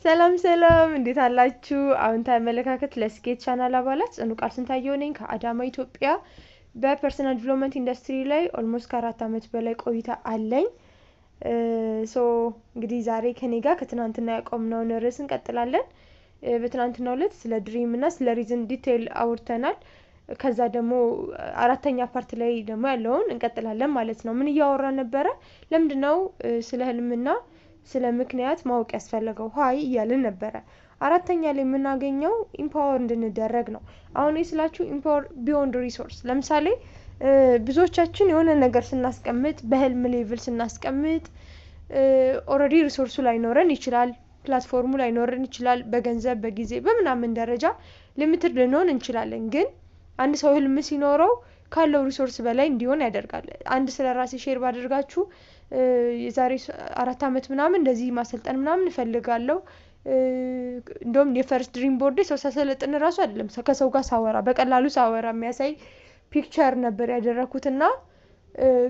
ሰላም ሰላም እንዴት አላችሁ? አሁን ተመለካከት ለስኬት ቻናል አባላት ጽኑ ቃል ስንታየው ነኝ ከአዳማ ኢትዮጵያ በፐርሰናል ዲቨሎፕመንት ኢንዱስትሪ ላይ ኦልሞስት ከ4 ዓመት በላይ ቆይታ አለኝ። ሶ እንግዲህ ዛሬ ከኔ ጋር ከትናንትና ያቆምነውን ርዕስ እንቀጥላለን። በትናንትናው ዕለት ስለ ድሪም እና ስለ ሪዝን ዲቴይል አውርተናል። ከዛ ደግሞ አራተኛ ፓርት ላይ ደግሞ ያለውን እንቀጥላለን ማለት ነው። ምን እያወራን ነበረ? ለምንድነው ስለ ህልምና ስለ ምክንያት ማወቅ ያስፈልገው ሀይ እያልን ነበረ። አራተኛ ላይ የምናገኘው ኢምፓወር እንድንደረግ ነው። አሁን ስላችሁ ኢምፓወር ቢዮንድ ሪሶርስ። ለምሳሌ ብዙዎቻችን የሆነ ነገር ስናስቀምጥ በህልም ሌቭል ስናስቀምጥ ኦልሬዲ ሪሶርሱ ላይኖረን ይችላል፣ ፕላትፎርሙ ላይኖረን ይችላል፣ በገንዘብ በጊዜ በምናምን ደረጃ ሊሚትድ ልንሆን እንችላለን። ግን አንድ ሰው ህልም ሲኖረው ካለው ሪሶርስ በላይ እንዲሆን ያደርጋል። አንድ ስለ ራሴ ሼር ባደርጋችሁ የዛሬ 4 ዓመት ምናምን እንደዚህ ማሰልጠን ምናምን እፈልጋለሁ። እንደውም የፈርስት ድሪም ቦርድ ሰው ሳሰለጥን ራሱ አይደለም ከሰው ጋር ሳወራ በቀላሉ ሳወራ የሚያሳይ ፒክቸር ነበር ያደረኩትና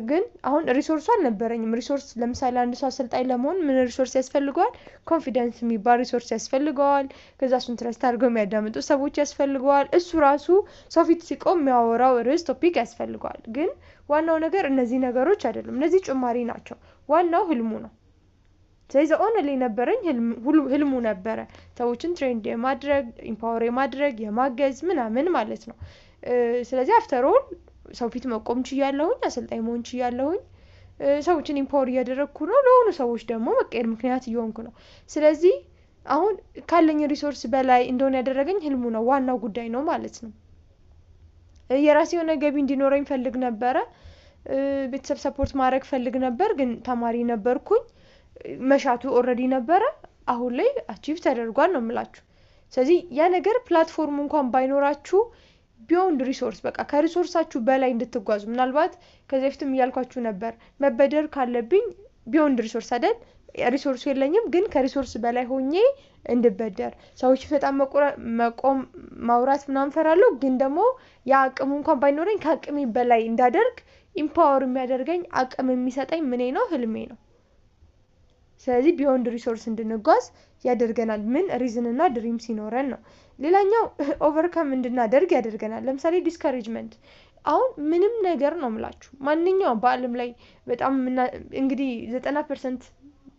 ግን አሁን ሪሶርሱ አልነበረኝም። ሪሶርስ ለምሳሌ አንድ ሰው አሰልጣኝ ለመሆን ምን ሪሶርስ ያስፈልገዋል? ኮንፊደንስ የሚባል ሪሶርስ ያስፈልገዋል። ከዛ እሱን ትረስት አድርገው የሚያዳምጡ ሰዎች ያስፈልገዋል። እሱ ራሱ ሰው ፊት ሲቆም የሚያወራው ርዕስ ቶፒክ ያስፈልገዋል። ግን ዋናው ነገር እነዚህ ነገሮች አይደሉም። እነዚህ ጭማሪ ናቸው። ዋናው ህልሙ ነው። ስለዚህ ኦንሊ ነበረኝ ህልሙ ነበረ ሰዎችን ትሬንድ የማድረግ ኢምፓወር የማድረግ የማገዝ ምናምን ማለት ነው። ስለዚህ አፍተር ኦል ሰው ፊት መቆም ችያለሁኝ፣ አሰልጣኝ መሆን ችያለሁኝ፣ ሰዎችን ኢምፓወር እያደረግኩ ነው፣ ለሆኑ ሰዎች ደግሞ መቀየር ምክንያት እየሆንኩ ነው። ስለዚህ አሁን ካለኝ ሪሶርስ በላይ እንደሆነ ያደረገኝ ህልሙ ነው፣ ዋናው ጉዳይ ነው ማለት ነው። የራሴ የሆነ ገቢ እንዲኖረኝ ፈልግ ነበረ። ቤተሰብ ሰፖርት ማድረግ ፈልግ ነበር፣ ግን ተማሪ ነበርኩኝ። መሻቱ ኦልሬዲ ነበረ፣ አሁን ላይ አቺቭ ተደርጓል ነው የምላችሁ። ስለዚህ ያ ነገር ፕላትፎርም እንኳን ባይኖራችሁ ቢዮንድ ሪሶርስ በቃ ከሪሶርሳችሁ በላይ እንድትጓዙ። ምናልባት ከዚህ በፊትም እያልኳችሁ ነበር መበደር ካለብኝ ቢዮንድ ሪሶርስ አይደል? ሪሶርሱ የለኝም ግን ከሪሶርስ በላይ ሆኜ እንድበደር። ሰዎች በጣም መቆም ማውራት ምናምን ፈራለሁ፣ ግን ደግሞ ያ አቅሙ እንኳን ባይኖረኝ ከአቅሜ በላይ እንዳደርግ ኢምፓወር የሚያደርገኝ አቅም የሚሰጠኝ ምኔ ነው? ህልሜ ነው። ስለዚህ ቢዮንድ ሪሶርስ እንድንጓዝ ያደርገናል። ምን ሪዝን እና ድሪም ሲኖረን ነው። ሌላኛው ኦቨርካም እንድናደርግ ያደርገናል። ለምሳሌ ዲስካሬጅመንት አሁን ምንም ነገር ነው የምላችሁ ማንኛውም በአለም ላይ በጣም እንግዲህ 90%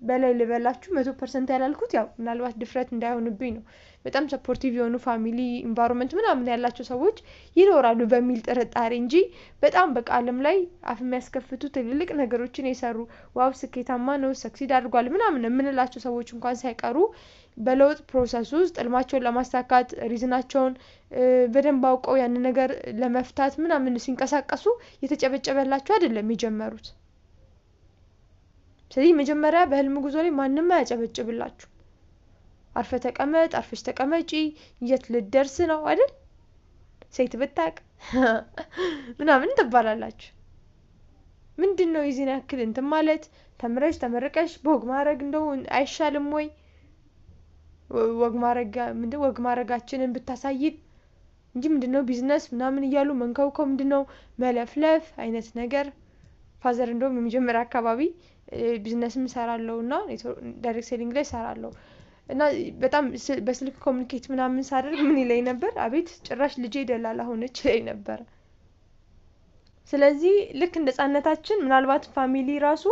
በላይ ልበላችሁ 100% ያላልኩት ያው ምናልባት ድፍረት እንዳይሆንብኝ ነው። በጣም ሰፖርቲቭ የሆኑ ፋሚሊ ኢንቫይሮንመንት ምናምን ያላቸው ሰዎች ይኖራሉ በሚል ጥርጣሬ እንጂ በጣም በቃ አለም ላይ አፍ የሚያስከፍቱ ትልልቅ ነገሮችን የሰሩ ዋው ስኬታማ ነው ሰክሲድ አድርጓል ምናምን የምንላቸው ሰዎች እንኳን ሳይቀሩ በለውጥ ፕሮሰስ ውስጥ ህልማቸውን ለማሳካት ሪዝናቸውን በደንብ አውቀው ያን ነገር ለመፍታት ምናምን ሲንቀሳቀሱ የተጨበጨበላቸው አይደለም የጀመሩት። ስለዚህ መጀመሪያ በህልም ጉዞ ላይ ማንንም አያጨበጭብላችሁ። አርፈ ተቀመጥ፣ አርፈሽ ተቀመጪ፣ የት ልደርስ ነው አይደል? ሴት ብታቅ ምናምን ትባላላችሁ። ምንድነው የዚህን ያክል እንትን ማለት? ተምረሽ ተመረቀሽ በወግ ማረግ እንደው አይሻልም ወይ? ወግ ማረጋችንን ብታሳይን እንጂ ምንድነው ቢዝነስ ምናምን እያሉ መንከውከው ምንድነው መለፍለፍ አይነት ነገር። ፋዘር እንደውም የመጀመሪያ አካባቢ ቢዝነስም ሰራለሁና ዳይሬክት ሴሊንግ ላይ ሰራለሁ እና በጣም በስልክ ኮሙኒኬት ምናምን ሳደርግ ምን ይለኝ ነበር? አቤት ጭራሽ ልጄ ደላላ ሆነች ላይ ነበር። ስለዚህ ልክ እንደ ህጻንነታችን ምናልባት ፋሚሊ ራሱ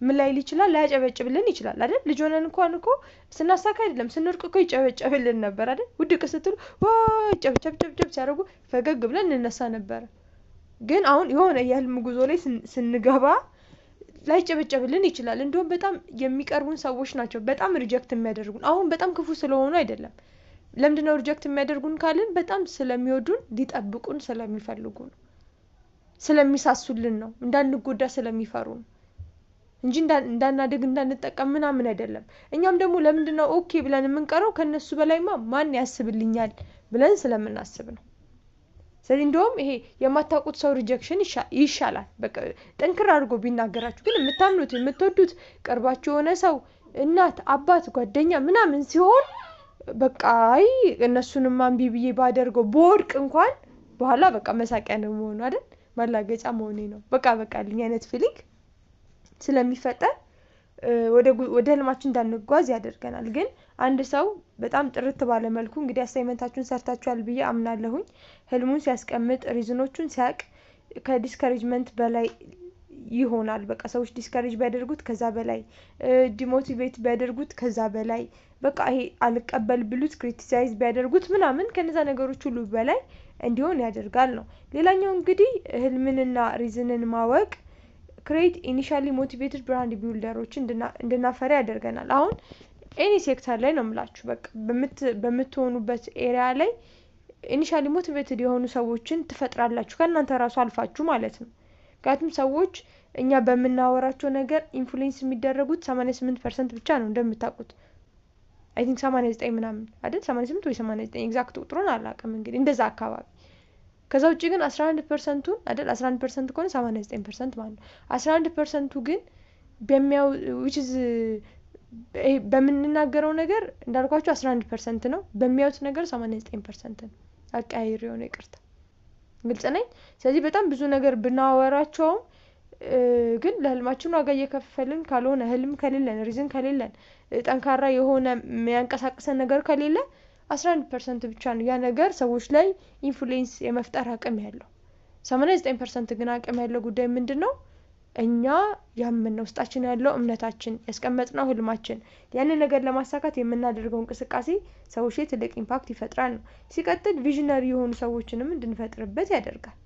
ምን ላይ ይችላል ላያጨበጭብልን ይችላል አይደል? ልጅ ሆነን እንኳን እኮ ስናሳካ አይደለም ስንወድቅ እኮ ይጨበጨብልን ነበር አይደል? ውድቅ ስትሉ ዋይ ጨብጨብ ሲያደርጉ ፈገግ ብለን እንነሳ ነበር። ግን አሁን የሆነ የህልም ጉዞ ላይ ስንገባ ላይጨበጨብልን ይችላል። እንደውም በጣም የሚቀርቡን ሰዎች ናቸው በጣም ሪጀክት የሚያደርጉን። አሁን በጣም ክፉ ስለሆኑ አይደለም። ለምንድነው ሪጀክት የሚያደርጉን ካልን በጣም ስለሚወዱን ሊጠብቁን ስለሚፈልጉ ነው። ስለሚሳሱልን ነው። እንዳንጎዳ ስለሚፈሩ ነው እንጂ እንዳናደግ እንዳንጠቀም ምናምን አይደለም። እኛም ደግሞ ለምንድነው ኦኬ ብለን የምንቀረው? ከነሱ በላይማ ማን ያስብልኛል ብለን ስለምናስብ ነው። ስለዚህ እንደውም ይሄ የማታውቁት ሰው ሪጀክሽን ይሻላል። በቃ ጠንክር አድርጎ ቢናገራችሁ። ግን የምታምኑት የምትወዱት ቅርባችሁ የሆነ ሰው እናት፣ አባት፣ ጓደኛ ምናምን ሲሆን በቃ አይ እነሱንም አንቢ ብዬ ባደርገው በወድቅ እንኳን በኋላ በቃ መሳቂያ ነው መሆኑ አይደል? ማላገጫ መሆኔ ነው በቃ ልኝ አይነት ፊሊንግ ስለሚፈጠር ወደ ህልማችን እንዳንጓዝ ያደርገናል። ግን አንድ ሰው በጣም ጥርት ባለ መልኩ እንግዲህ አሳይመንታችሁን ሰርታችኋል ብዬ አምናለሁኝ። ህልሙን ሲያስቀምጥ ሪዝኖቹን ሲያቅ ከዲስከሬጅመንት በላይ ይሆናል። በቃ ሰዎች ዲስከሬጅ ቢያደርጉት ከዛ በላይ ዲሞቲቬት ቢያደርጉት ከዛ በላይ በቃ ይሄ አልቀበል ብሉት ክሪቲሳይዝ ቢያደርጉት ምናምን ከነዛ ነገሮች ሁሉ በላይ እንዲሆን ያደርጋል ነው። ሌላኛው እንግዲህ ህልምንና ሪዝንን ማወቅ ክሬት ኢኒሻሊ ሞቲቬትድ ብራንድ ቢልደሮችን እንድናፈራ ያደርገናል። አሁን ኤኒ ሴክተር ላይ ነው የምላችሁ በቃ በምትሆኑበት ኤሪያ ላይ ኢኒሻሊ ሞቲቬትድ የሆኑ ሰዎችን ትፈጥራላችሁ ከእናንተ ራሱ አልፋችሁ ማለት ነው። ምክንያቱም ሰዎች እኛ በምናወራቸው ነገር ኢንፍሉዌንስ የሚደረጉት 88% ብቻ ነው እንደምታውቁት። አይ ቲንክ 89 ምናምን አይደል 88 ወይ 89 ኤግዛክት ቁጥሩን አላውቅም እንግዲህ እንደዛ አካባቢ። ከዛ ውጪ ግን 11%ቱን አይደል 11% ከሆነ 89% ማለት ነው። 11%ቱ ግን which is በምንናገረው ነገር እንዳልኳችሁ 11% ነው፣ በሚያዩት ነገር 89% ነው። አቃይር የሆነ ይቅርታ ግልጽ ነኝ። ስለዚህ በጣም ብዙ ነገር ብናወራቸውም ግን ለህልማችን ዋጋ እየከፈልን ካልሆነ ህልም ከሌለን ሪዝን ከሌለን ጠንካራ የሆነ የሚያንቀሳቅሰን ነገር ከሌለ 11% ብቻ ነው ያ ነገር ሰዎች ላይ ኢንፍሉዌንስ የመፍጠር አቅም ያለው። 89% ግን አቅም ያለው ጉዳይ ምንድነው? እኛ ያመንነው ውስጣችን ያለው እምነታችን ያስቀመጥነው ህልማችን ያንን ነገር ለማሳካት የምናደርገው እንቅስቃሴ ሰዎች ላይ ትልቅ ኢምፓክት ይፈጥራል ነው። ሲቀጥል ቪዥነሪ የሆኑ ሰዎችንም እንድንፈጥርበት ያደርጋል።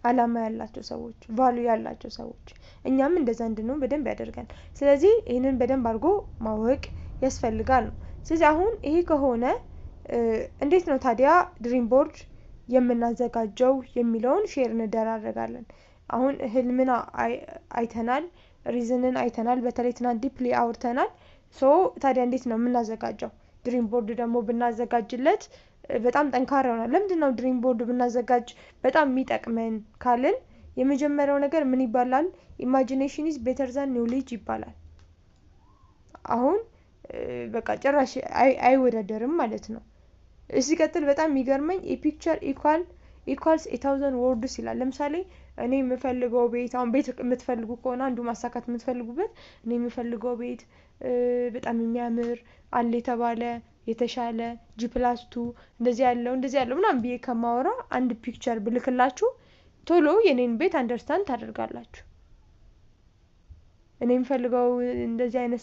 አላማ ያላቸው ሰዎች ቫልዩ ያላቸው ሰዎች እኛም እንደዛ እንድንሆን በደንብ ያደርጋል። ስለዚህ ይሄንን በደንብ አድርጎ ማወቅ ያስፈልጋል ነው። ስለዚህ አሁን ይሄ ከሆነ እንዴት ነው ታዲያ ድሪም ቦርድ የምናዘጋጀው የሚለውን ሼር እንደራረጋለን። አሁን ህልምን አይተናል፣ ሪዝንን አይተናል፣ በተለይ ትናንት ዲፕሊ አውርተናል። ታዲያ እንዴት ነው የምናዘጋጀው? ድሪም ቦርድ ደግሞ ብናዘጋጅለት በጣም ጠንካራ ይሆናል። ለምንድነው ድሪም ቦርድ ብናዘጋጅ በጣም የሚጠቅመን ካልን የመጀመሪያው ነገር ምን ይባላል? ኢማጂኔሽን ኢዝ ቤተር ዛን ኖሌጅ ይባላል። አሁን በቃ ጭራሽ አይወዳደርም ማለት ነው። ሲቀጥል በጣም የሚገርመኝ ፒክቸር ኢኳልስ 1000 ወርድስ ይላል። ለምሳሌ እኔ የምፈልገው ቤት አሁን ቤት የምትፈልጉ ከሆነ አንዱ ማሳካት የምትፈልጉበት እኔ የምፈልገው ቤት በጣም የሚያምር አለ የተባለ የተሻለ G+2 እንደዚህ ያለው ምናምን ብዬ ከማወራ አንድ ፒክቸር ብልክላችሁ ቶሎ የኔን ቤት አንደርስታንድ ታደርጋላችሁ። እኔ የምፈልገው እንደዚህ አይነት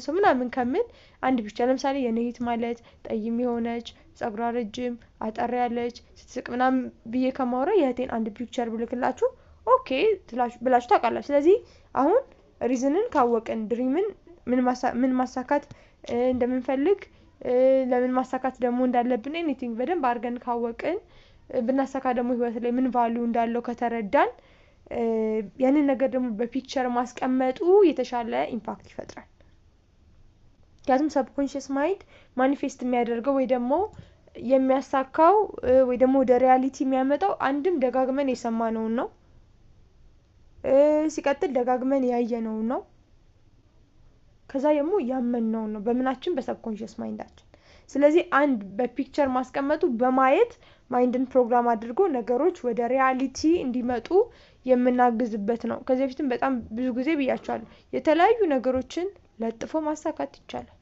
ሰው ምናምን ከምን አንድ ፒክቸር ለምሳሌ የኔ እህት ማለት ጠይም የሆነች ጸጉሯ ረጅም አጠር ያለች ስትስቅ ምናምን ብዬ ከማወራ የእህቴን አንድ ፒክቸር ብልክላችሁ ኦኬ ብላችሁ ታውቃላችሁ። ስለዚህ አሁን ሪዝንን ካወቅን ድሪምን ምን ማሳካት እንደምንፈልግ ለምን ማሳካት ደግሞ እንዳለብን ኤኒቲንግ በደንብ አድርገን ካወቅን ብናሳካ ደግሞ ህይወት ላይ ምን ቫልዩ እንዳለው ከተረዳን ያንን ነገር ደግሞ በፒክቸር ማስቀመጡ የተሻለ ኢምፓክት ይፈጥራል። ምክንያቱም ሰብኮንሺየስ ማይንድ ማኒፌስት የሚያደርገው ወይ ደግሞ የሚያሳካው ወይ ደግሞ ወደ ሪያሊቲ የሚያመጣው አንድም ደጋግመን የሰማነውን ነው፣ ሲቀጥል ደጋግመን ያየነውን ነው፣ ከዛ ደግሞ ያመንነውን ነው በምናችን በሰብኮንሺየስ ማይንዳችን። ስለዚህ አንድ በፒክቸር ማስቀመጡ በማየት ማይንድን ፕሮግራም አድርጎ ነገሮች ወደ ሪያሊቲ እንዲመጡ የምናግዝበት ነው። ከዚህ በፊትም በጣም ብዙ ጊዜ ብያችኋለሁ፣ የተለያዩ ነገሮችን ለጥፎ ማሳካት ይቻላል።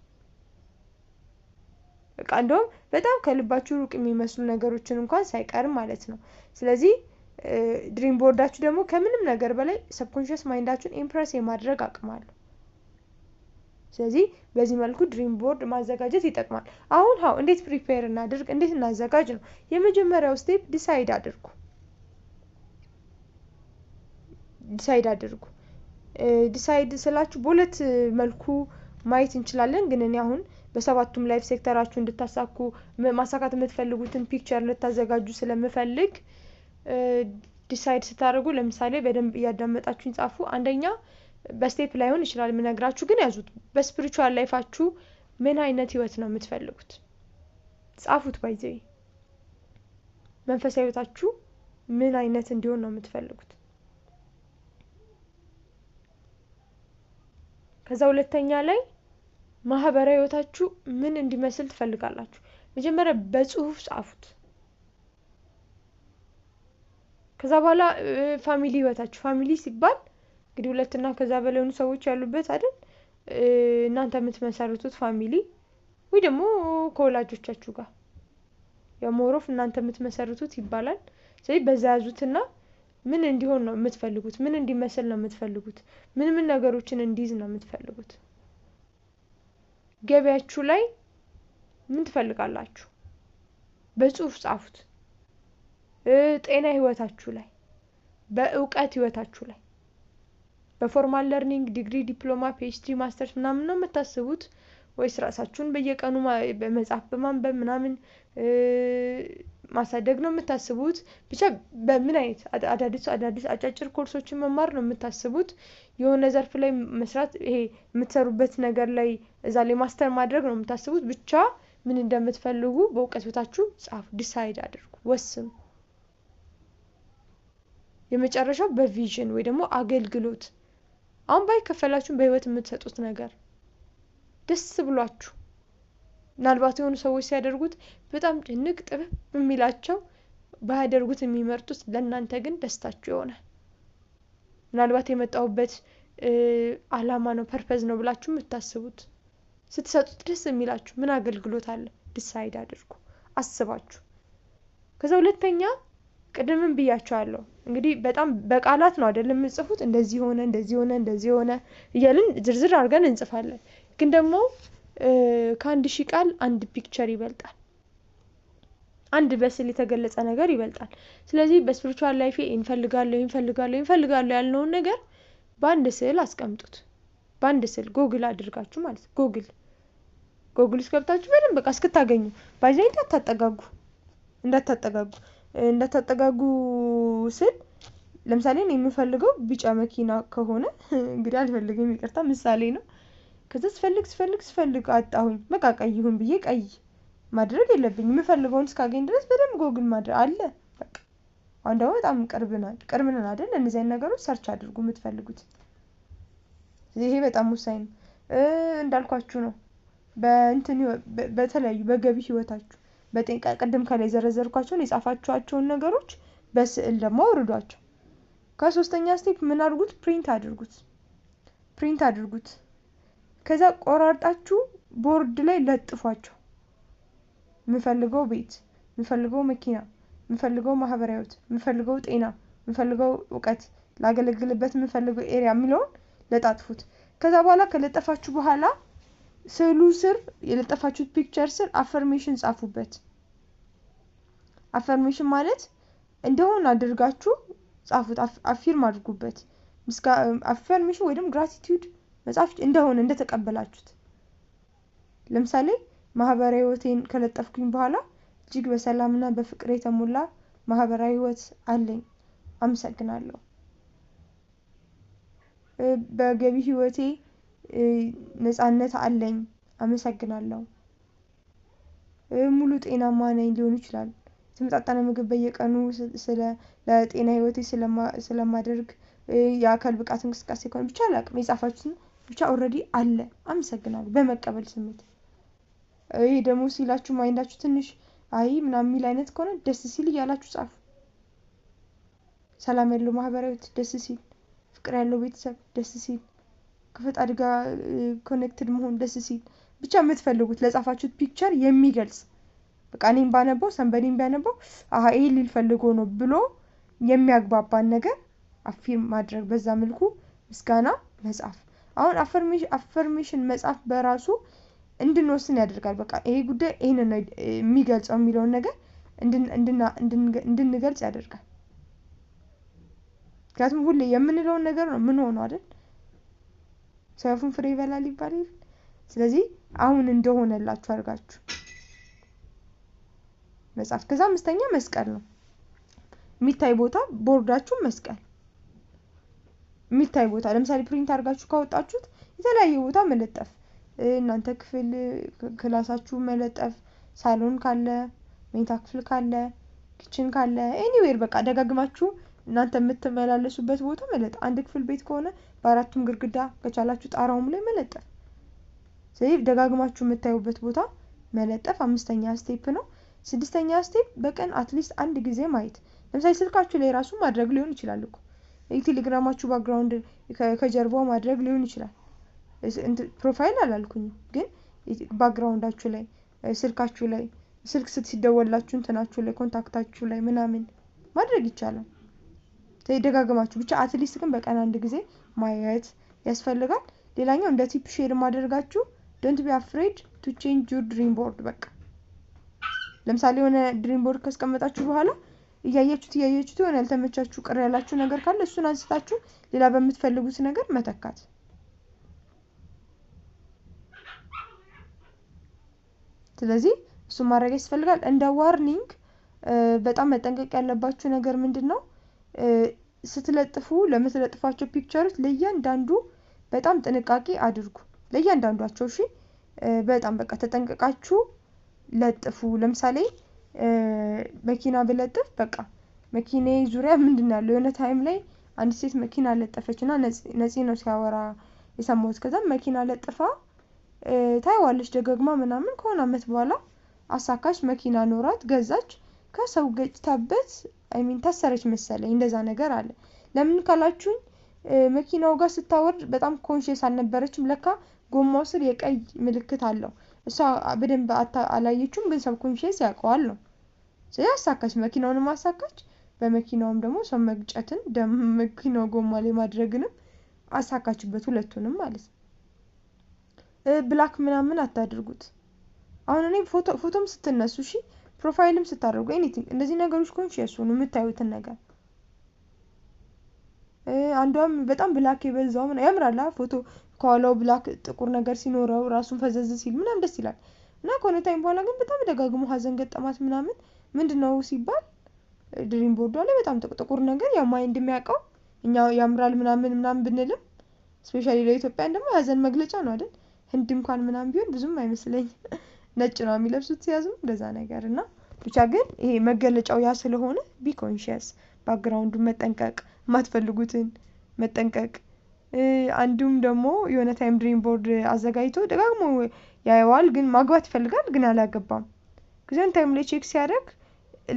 በቃ እንደውም በጣም ከልባችሁ ሩቅ የሚመስሉ ነገሮችን እንኳን ሳይቀር ማለት ነው። ስለዚህ ድሪም ቦርዳችሁ ደግሞ ከምንም ነገር በላይ ሰብኮንሺየስ ማይንዳችሁን ኢምፕረስ የማድረግ አቅም አለው። ስለዚህ በዚህ መልኩ ድሪም ቦርድ ማዘጋጀት ይጠቅማል። አሁን እንዴት ፕሪፔር እናድርግ፣ እንዴት እናዘጋጅ ነው። የመጀመሪያው ስቴፕ ዲሳይድ አድርጉ። ዲሳይድ ስላችሁ በሁለት መልኩ ማየት እንችላለን። ግን እኔ አሁን በሰባቱም ላይፍ ሴክተራችሁ እንድታሳኩ ማሳካት የምትፈልጉትን ፒክቸር ልታዘጋጁ ስለምፈልግ ዲሳይድ ስታደርጉ ለምሳሌ በደንብ እያዳመጣችሁኝ ጻፉ። አንደኛ በስቴፕ ላይሆን ይችላል የምነግራችሁ፣ ግን ያዙት። በስፒሪቹዋል ላይፋችሁ ምን አይነት ህይወት ነው የምትፈልጉት? ጻፉት። ባይዘይ መንፈሳዊ ህይወታችሁ ምን አይነት እንዲሆን ነው የምትፈልጉት? ከዛ ሁለተኛ ላይ ማህበራዊ ህይወታችሁ ምን እንዲመስል ትፈልጋላችሁ? መጀመሪያ በጽሁፍ ጻፉት። ከዛ በኋላ ፋሚሊ ህይወታችሁ፣ ፋሚሊ ሲባል እንግዲህ 2 እና ከዛ በላይ የሆኑ ሰዎች ያሉበት አይደል እናንተ የምትመሰርቱት ፋሚሊ ወይ ደግሞ ከወላጆቻችሁ ጋር የሞሮፍ እናንተ የምትመሰርቱት ይባላል። ስለዚህ በዛ ያዙትና ምን እንዲሆን ነው የምትፈልጉት? ምን እንዲመስል ነው የምትፈልጉት? ምን ነገሮችን እንዲይዝ ነው የምትፈልጉት? ገበያችሁ ላይ ምን ትፈልጋላችሁ? በጽሁፍ ጻፉት። ጤና ህይወታችሁ ላይ፣ በእውቀት ህይወታችሁ ላይ፣ በፎርማል ለርኒንግ ዲግሪ፣ ዲፕሎማ፣ ፒኤችዲ፣ ማስተርስ ምናምን ነው የምታስቡት ወይስ ራሳችሁን በየቀኑ በመጻፍ በማንበብ ምናምን ማሳደግ ነው የምታስቡት? ብቻ በምን አይነት አዳዲስ አጫጭር ኮርሶችን መማር ነው የምታስቡት? የሆነ ዘርፍ ላይ መስራት ይሄ የምትሰሩበት ነገር ላይ እዛ ላይ ማስተር ማድረግ ነው የምታስቡት? ብቻ ምን እንደምትፈልጉ በእውቀት ህይወታችሁ ጻፉ። ዲሳይድ አድርጉ፣ ወስኑ። የመጨረሻው በቪዥን ወይ ደግሞ አገልግሎት። አሁን ባይከፈላችሁም በህይወት የምትሰጡት ነገር ደስ ብሏችሁ ምናልባት የሆኑ ሰዎች ሲያደርጉት በጣም ጭንቅ ጥብብ የሚላቸው ባያደርጉት የሚመርጡት ለእናንተ ግን ደስታችሁ ይሆናል። ምናልባት የመጣሁበት አላማ ነው ፐርፐዝ ነው ብላችሁ የምታስቡት ስትሰጡት ደስ የሚላችሁ ምን አገልግሎት አለ? ዲሳይድ አድርጉ አስባችሁ። ከዛ ሁለተኛ ቅድምም ብያችኋለሁ እንግዲህ በጣም በቃላት ነው አይደለም የምጽፉት እንደዚህ ሆነ እንደዚህ ሆነ እንደዚህ ሆነ እያልን ዝርዝር አድርገን እንጽፋለን። ግን ደግሞ ከ1000 ቃል አንድ ፒክቸር ይበልጣል። አንድ በስዕል የተገለጸ ነገር ይበልጣል። ስለዚህ በስፒሪቹዋል ላይፍ እንፈልጋለሁ ያልነውን ነገር በአንድ ስዕል አስቀምጡት። በአንድ ስዕል ጎግል አድርጋችሁ ማለት ጎግል ውስጥ ገብታችሁ በደንብ በቃ እስክታገኙ ባይዘይ እንዳታጠጋጉ ስል ለምሳሌ እኔ የምፈልገው ቢጫ መኪና ከሆነ እንግዲህ አልፈልግም ይቅርታ ምሳሌ ነው። ከዛ ስፈልግ አጣሁኝ በቃ ቀይ ይሁን ብዬ ቀይ ማድረግ የለብኝም። የምፈልገውን እስካገኝ ድረስ በደንብ ጎግል ማድረግ አለ በቃ። አሁን ደግሞ በጣም ቅርብ ነን አይደል? እነዚህ አይነት ነገሮች ሰርች አድርጉ የምትፈልጉት። ይሄ በጣም ወሳኝ ነው። እንዳልኳችሁ ነው በተለያዩ በገቢ ህይወታችሁ በጤና ቅድም ከላይ ዘረዘርኳቸውን የጻፋችኋቸውን ነገሮች በስዕል ደግሞ አውርዷቸው። ከሶስተኛ ስቴፕ ምን አድርጉት? ፕሪንት አድርጉት። ከዛ ቆራርጣችሁ ቦርድ ላይ ለጥፏቸው። የምፈልገው ቤት፣ የምፈልገው መኪና፣ የምፈልገው ማህበራዊ ህይወት፣ የምፈልገው ጤና፣ የምፈልገው እውቀት፣ ላገለግልበት የምፈልገው ኤሪያ የሚለውን ለጣጥፉት። ከዛ በኋላ ከለጠፋችሁ በኋላ ስዕሉ ስር የለጠፋችሁት ፒክቸር ስር አፈርሜሽን ጻፉበት። አፈርሜሽን ማለት እንደሆነ አድርጋችሁ ጻፉት፣ አፊርም አድርጉበት። አፈርሜሽን ወይ ደግሞ ግራቲቲዩድ መጻፍ እንደሆነ እንደተቀበላችሁት። ለምሳሌ ማህበራዊ ህይወቴን ከለጠፍኩኝ በኋላ እጅግ በሰላምና በፍቅር የተሞላ ማህበራዊ ህይወት አለኝ፣ አመሰግናለሁ። በገቢ ህይወቴ ነፃነት አለኝ፣ አመሰግናለሁ። ሙሉ ጤናማ ነኝ ሊሆን ይችላል። የተመጣጠነ ምግብ በየቀኑ ለጤና ህይወቴ ስለማደርግ የአካል ብቃት እንቅስቃሴ ከሆነ ብቻ አላውቅም። የጻፋችሁትን ብቻ ኦልሬዲ አለ፣ አመሰግናለሁ በመቀበል ስሜት። ይሄ ደግሞ ሲላችሁ ማይንዳችሁ ትንሽ አይ ምናምን የሚል አይነት ከሆነ ደስ ሲል እያላችሁ ጻፉ። ሰላም ያለው ማህበራዊ ህይወት ደስ ሲል፣ ፍቅር ያለው ቤተሰብ ደስ ሲል፣ ከፈጣሪ ጋር ኮኔክትድ መሆን ደስ ሲል፣ ብቻ የምትፈልጉት ለጻፋችሁት ፒክቸር የሚገልጽ በቃ እኔም ባነበው ሰንበዴም ቢያነበው አሃ ይሄ ሊል ፈልጎ ነው ብሎ የሚያግባባን ነገር አፊርም ማድረግ፣ በዛ መልኩ ምስጋና መጻፍ። አሁን አፈርሜሽን መጻፍ በራሱ እንድንወስን ያደርጋል። በቃ ይሄ ጉዳይ ይሄንን ነው የሚገልጸው የሚለውን ነገር እንድንገልጽ ያደርጋል። ምክንያቱም ሁሌ የምንለውን ነገር ነው ምን ሆኖ አይደል? ሰይፉን ፍሬ ይበላል ይባላል። ስለዚህ አሁን እንደሆነላችሁ አድርጋችሁ መጻፍ። ከዛ አምስተኛ መስቀል ነው። የሚታይ ቦታ ቦርዳችሁ መስቀል የሚታይ ቦታ ለምሳሌ ፕሪንት አድርጋችሁ ካወጣችሁት የተለያየ ቦታ መለጠፍ፣ እናንተ ክፍል ክላሳችሁ መለጠፍ፣ ሳሎን ካለ፣ መኝታ ክፍል ካለ፣ ኪችን ካለ ኤኒዌር በቃ ደጋግማችሁ እናንተ የምትመላለሱበት ቦታ መለጠፍ። አንድ ክፍል ቤት ከሆነ በአራቱም ግድግዳ ከቻላችሁ ጣራውም ላይ መለጠፍ። ስለዚህ ደጋግማችሁ የምታዩበት ቦታ መለጠፍ አምስተኛ ስቴፕ ነው። ስድስተኛ ስቴፕ በቀን አትሊስት አንድ ጊዜ ማየት። ለምሳሌ ስልካችሁ ላይ ራሱ ማድረግ ሊሆን ይችላል እኮ የቴሌግራማችሁ ባክግራውንድ ከጀርባው ማድረግ ሊሆን ይችላል። ፕሮፋይል አላልኩኝ ግን ባክግራውንዳችሁ ላይ ስልካችሁ ላይ ስልክ ሲደወላችሁ እንትናችሁ ላይ ኮንታክታችሁ ላይ ምናምን ማድረግ ይቻላል። ተደጋግማችሁ ብቻ አትሊስት ግን በቀን አንድ ጊዜ ማየት ያስፈልጋል። ሌላኛው እንደ ቲፕ ሼር ማድረጋችሁ don't be afraid to change your dream board። በቃ ለምሳሌ የሆነ ድሪም ቦርድ ካስቀመጣችሁ በኋላ እያያችሁት የሆነ ያልተመቻችሁ ቅር ያላችሁ ነገር ካለ እሱን አንስታችሁ ሌላ በምትፈልጉት ነገር መተካት። ስለዚህ እሱ ማድረግ ያስፈልጋል። እንደ ዋርኒንግ በጣም መጠንቀቅ ያለባችሁ ነገር ምንድነው? ስትለጥፉ ለምትለጥፏቸው ፒክቸሮች ለእያንዳንዱ በጣም ጥንቃቄ አድርጉ። ለእያንዳንዷቸው እሺ በጣም በቃ ተጠንቀቃችሁ ለጥፉ። ለምሳሌ መኪና ብለጥፍ በቃ መኪናዬ ዙሪያ ምንድነው ያለው? የሆነ ታይም ላይ አንድ ሴት መኪና ለጠፈችና ነፂ ነው ሲያወራ የሰማሁት። ከዛ መኪና ለጥፋ ታይዋለች ደጋግማ ምናምን ከሆነ አመት በኋላ አሳካች መኪና ኖራት ገዛች። ከሰው ገጭታበት ታሰረች መሰለኝ እንደዛ ነገር አለ። ለምን ካላችሁኝ መኪናው ጋር ስታወርድ በጣም ኮንሺየስ አልነበረችም። ለካ ጎማው ስር የቀይ ምልክት አለው። እሷ በደንብ አላየችውም ግን ሰብ ኮንሺየስ ያውቀዋል ነው። ስለዚህ አሳካች፣ መኪናውንም አሳካች። በመኪናውም ደግሞ ሰው መግጨትን መኪናው ጎማ ላይ ማድረግንም አሳካችበት፣ ሁለቱንም ማለት ነው። ብላክ ምናምን አታድርጉት። አሁን እኔ ፎቶም ስትነሱ እሺ ፕሮፋይልም ስታደርጉ ኤኒቲንግ እንደዚህ ነገሮች ኮንሺየስ ሆኑ የምታዩትን ነገር። አንዷም በጣም ብላክ የበዛው ያምራል ፎቶ ከኋላው ብላክ ጥቁር ነገር ሲኖረው ራሱን ፈዘዝ ሲል ምናምን ደስ ይላል። እና ከሆነ ታይም በኋላ ግን በጣም ደጋግሞ ሀዘን ገጠማት ምናምን። ምንድነው ሲባል ድሪም ቦርዷ ላይ በጣም ጥቁር ነገር ያው ማይንድ የሚያውቀው እኛ ያምራል ምናምን ብንልም ስፔሻሊ ለኢትዮጵያ ደግሞ ሀዘን መግለጫ ነው አይደል? ህንድ እንኳን ምናምን ቢሆን ብዙም አይመስለኝ ነጭ ነው የሚለብሱት ሲያዝኑ እንደዛ ነገር። እና ብቻ ግን ይሄ መገለጫው ያ ስለሆነ ቢ ኮንሺየስ፣ ባክግራውንዱን መጠንቀቅ፣ ማትፈልጉትን መጠንቀቅ። አንዱም ደግሞ የሆነ ታይም ድሪም ቦርድ አዘጋጅቶ ደጋግሞ ያየዋል ግን ማግባት ይፈልጋል ግን አላገባም። ከዛን ታይም ላይ ቼክ ሲያደርግ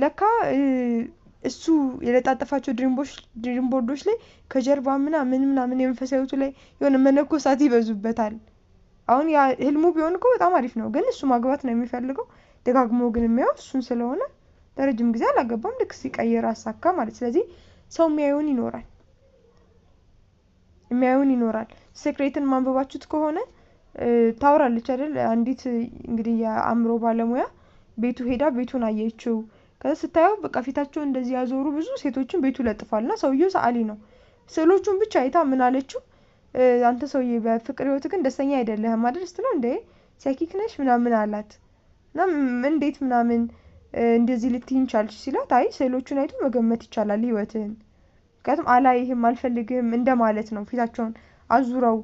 ለካ እሱ የለጣጠፋቸው ድሪም ቦርዶች ላይ ከጀርባ ምናምን የመንፈሳዊቱ ላይ የሆነ መነኮሳት ይበዙበታል። አሁን ያ ህልሙ ቢሆን እኮ በጣም አሪፍ ነው ግን እሱ ማግባት ነው የሚፈልገው። ደጋግሞ ግን የሚያየው እሱን ስለሆነ ለረጅም ጊዜ አላገባም። ልክ ሲቀየር አሳካ ማለት። ስለዚህ ሰው የሚያዩን ይኖራል። ሴክሬትን ማንበባችሁት ከሆነ ታወራለች አይደል? አንዲት እንግዲህ የአእምሮ ባለሙያ ቤቱ ሄዳ ቤቱን አየችው። ከዛ ስታየው በቃ ፊታቸው እንደዚህ ያዞሩ ብዙ ሴቶችን ቤቱ ለጥፏልና ሰውየው ሰዓሊ ነው። ስዕሎቹን ብቻ አይታ ምን አለችው? አንተ ሰውዬ በፍቅር ህይወት ግን ደስተኛ አይደለህም አይደል ስትለው እንዴ ሳይኪክ ነሽ ምናምን አላት። እና እንዴት ምናምን እንደዚህ ልትይኝ ቻልሽ ሲላት አይ ስዕሎቹን አይቶ መገመት ይቻላል ህይወትህን። ምክንያቱም አላይህም አልፈልግህም እንደማለት ነው። ፊታቸውን አዙረው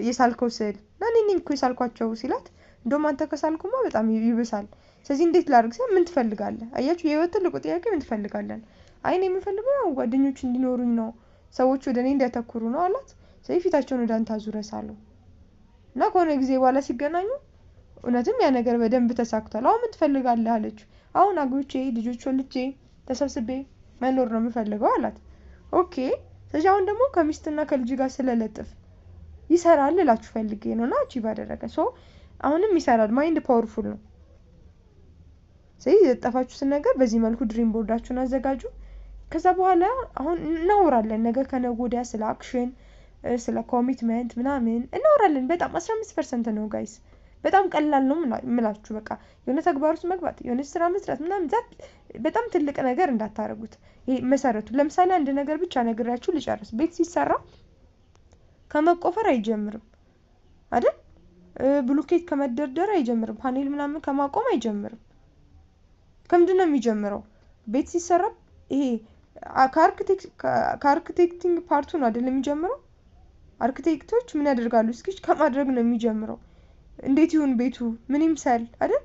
የሳልከው ስዕል እና እኔ ነኝ እኮ የሳልኳቸው ሲላት እንደውም አንተ ከሳልኩማ በጣም ይብሳል። ስለዚህ እንዴት ላድርግ ሲል ምን ትፈልጋለህ? አያችሁ የህይወት ትልቁ ጥያቄ ምን ትፈልጋለህ? አይ እኔ የምፈልገው ጓደኞች እንዲኖሩኝ ነው፣ ሰዎች ወደ እኔ እንዲያተኩሩ ነው አላት። ስለዚህ ፊታቸውን ወደ አንተ አዙረህ ሳለው እና ከሆነ ጊዜ በኋላ ሲገናኙ እውነትም ያ ነገር በደንብ ተሳክቷል። አሁን ምን ትፈልጋለህ አለችው። አሁን አግብቼ ልጆች ወልጄ ተሰብስቤ መኖር ነው የምፈልገው አላት። ኦኬ ስለዚህ አሁን ደግሞ ከሚስትና ከልጅ ጋር ስለለጥፍ ይሰራል እላችሁ ፈልጌ ነውና አቺቭ አደረገ። አሁንም ይሰራል። ማይንድ ፓወርፉል ነው። ስለዚህ የጠፋችሁትን ነገር በዚህ መልኩ ድሪም ቦርዳችሁን አዘጋጁ። ከዛ በኋላ አሁን እናወራለን ነገ ከነገ ወዲያ ስለ አክሽን ስለ ኮሚትመንት ምናምን እናወራለን። በጣም 15% ነው ጋይስ፣ በጣም ቀላል ነው የምላችሁ። በቃ የሆነ ተግባር ውስጥ መግባት የሆነ ስራ መስራት ምናምን በጣም ትልቅ ነገር እንዳታረጉት። ይሄ መሰረቱ። ለምሳሌ አንድ ነገር ብቻ ነግራችሁ ልጨርስ። ቤት ሲሰራ ከመቆፈር አይጀምርም አይደል? ብሎኬት ከመደርደር አይጀምርም። ፓኔል ምናምን ከማቆም አይጀምርም። ከምንድን ነው የሚጀምረው? ቤት ሲሰራ ይሄ ከአርክቴክቲንግ ፓርቱ ነው አይደል የሚጀምረው? አርክቴክቶች ምን ያደርጋሉ? ስኬች ከማድረግ ነው የሚጀምረው። እንዴት ይሁን ቤቱ ምን ይምሰል አይደል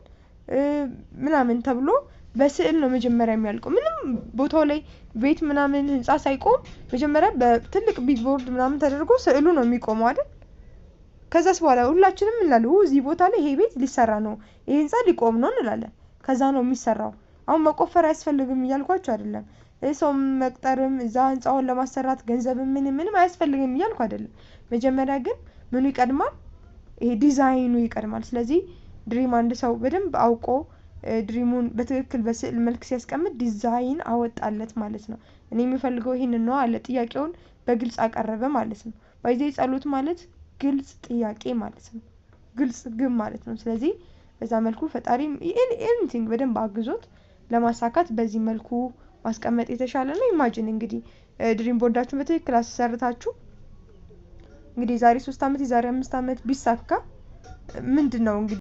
ምናምን ተብሎ በስዕል ነው መጀመሪያ የሚያልቀው። ምንም ቦታው ላይ ቤት ምናምን ህንጻ ሳይቆም መጀመሪያ በትልቅ ቢግ ቦርድ ምናምን ተደርጎ ስዕሉ ነው የሚቆመው አይደል? ከዛስ በኋላ ሁላችንም እንላለን እዚህ ቦታ ላይ ይሄ ቤት ሊሰራ ነው፣ ይሄ ህንጻ ሊቆም ነው እንላለን። ከዛ ነው የሚሰራው። አሁን መቆፈር አያስፈልግም እያልኳችሁ አይደለም። ሰው መቅጠርም እዛ ህንጻውን ለማሰራት ገንዘብ ምንም አያስፈልግም እያልኩ አይደለም። መጀመሪያ ግን ምኑ ይቀድማል? ይሄ ዲዛይኑ ይቀድማል። ስለዚህ ድሪም አንድ ሰው በደንብ አውቆ ድሪሙን በትክክል በስዕል መልክ ሲያስቀምጥ ዲዛይን አወጣለት ማለት ነው። እኔ የምፈልገው ይሄንን ነው አለ፣ ጥያቄውን በግልጽ አቀረበ ማለት ነው። ባይዘ ጸሎት ማለት ግልጽ ጥያቄ ማለት ነው፣ ግልጽ ግብ ማለት ነው። ስለዚህ በዛ መልኩ ፈጣሪም ኤኒቲንግ በደንብ አግዞት ለማሳካት በዚህ መልኩ ማስቀመጥ የተሻለ ነው። ኢማጂን እንግዲህ ድሪም ቦርዳችሁን በትክክል አሰርታችሁ እንግዲህ ዛሬ 3 አመት የዛሬ 5 አመት ቢሳካ ምንድነው እንግዲህ